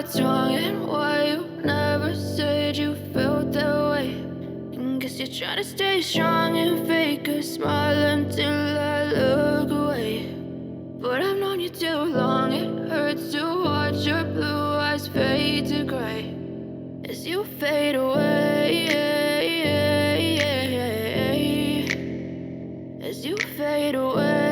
what's wrong and why you never said you felt that way. And guess you're trying to stay strong and fake a smile until I look away. But I've known you too long, it hurts to watch your blue eyes fade to gray as you fade away, as you fade away.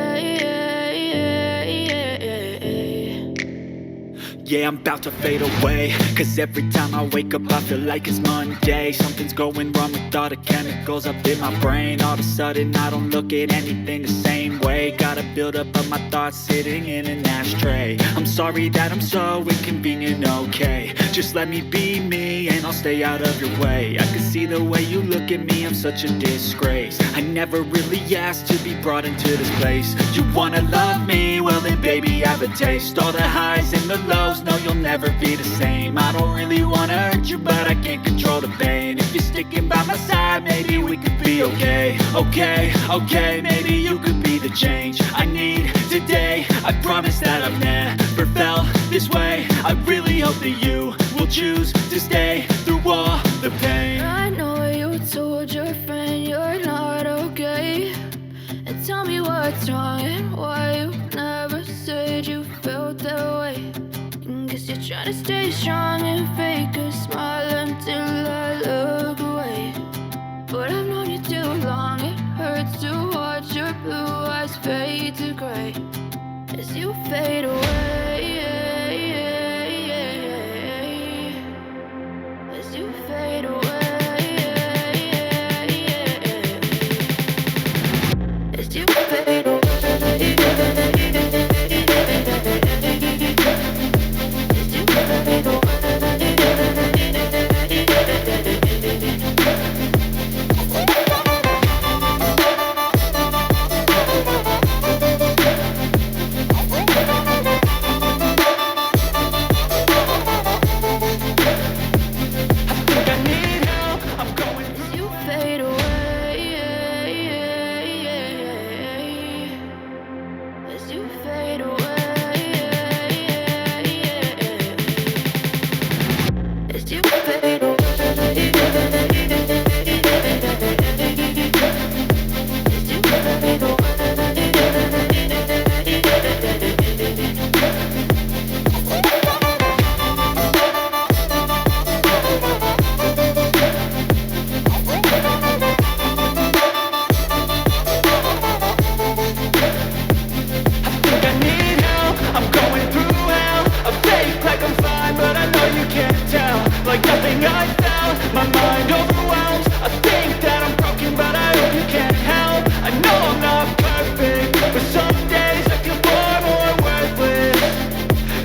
Yeah, I'm about to fade away, cause every time I wake up I feel like it's Monday. Something's going wrong with all the chemicals up in my brain. All of a sudden I don't look at anything the same way. Got a buildup of my thoughts sitting in an ashtray. I'm sorry that I'm so inconvenient, okay. Just let me be me and I'll stay out of your way. I can see the way you look at me, I'm such a disgrace. I never really asked to be brought into this place. You wanna love me? Well then baby have a taste. All the highs and the lows, no you'll never be the same. I don't really wanna hurt you but I can't control the pain. If you're sticking by my side maybe we could be okay. Okay, maybe you could be the change I need today. I promise that I've never felt this way. I really hope that you will choose to stay through all the pain. I know you told your friend you're not okay, and tell me what's wrong and why you never said you felt that way. And guess you're trying to stay strong and fake a smile until I look away. But I've known you too long, it hurts to watch your blue eyes fade to gray as you fade away, as you fade away, as you fade away. As you fade away, as you fade away, as you fade away. Like nothing I found, my mind overwhelms. I think that I'm broken, but I hope you can't help. I know I'm not perfect, but some days I feel far more worthless.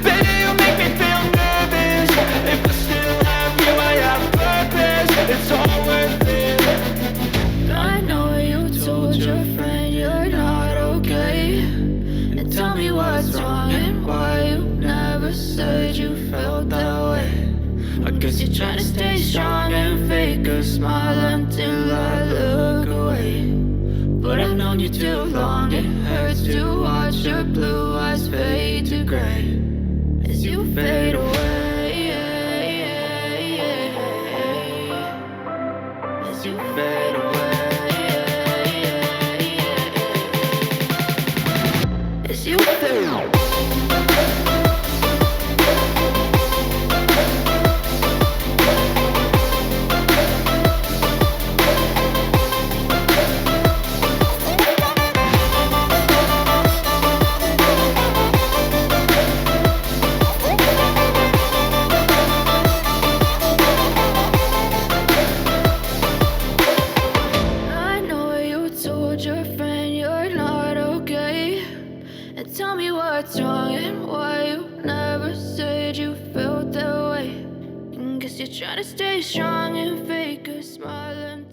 Baby, you make me feel nervous. If I still have you, I have purpose. It's all worth it. I know you told your friend you're not okay, and tell me what's wrong and why you never said you felt that way. I guess you're trying to stay strong and fake a smile until I look away. But I've known you too long, it hurts to watch your blue eyes fade to gray as you fade away, as you fade away, as you fade away. Your friend you're not okay, and tell me what's wrong and why you never said you felt that way. And guess you're trying to stay strong and fake a smile until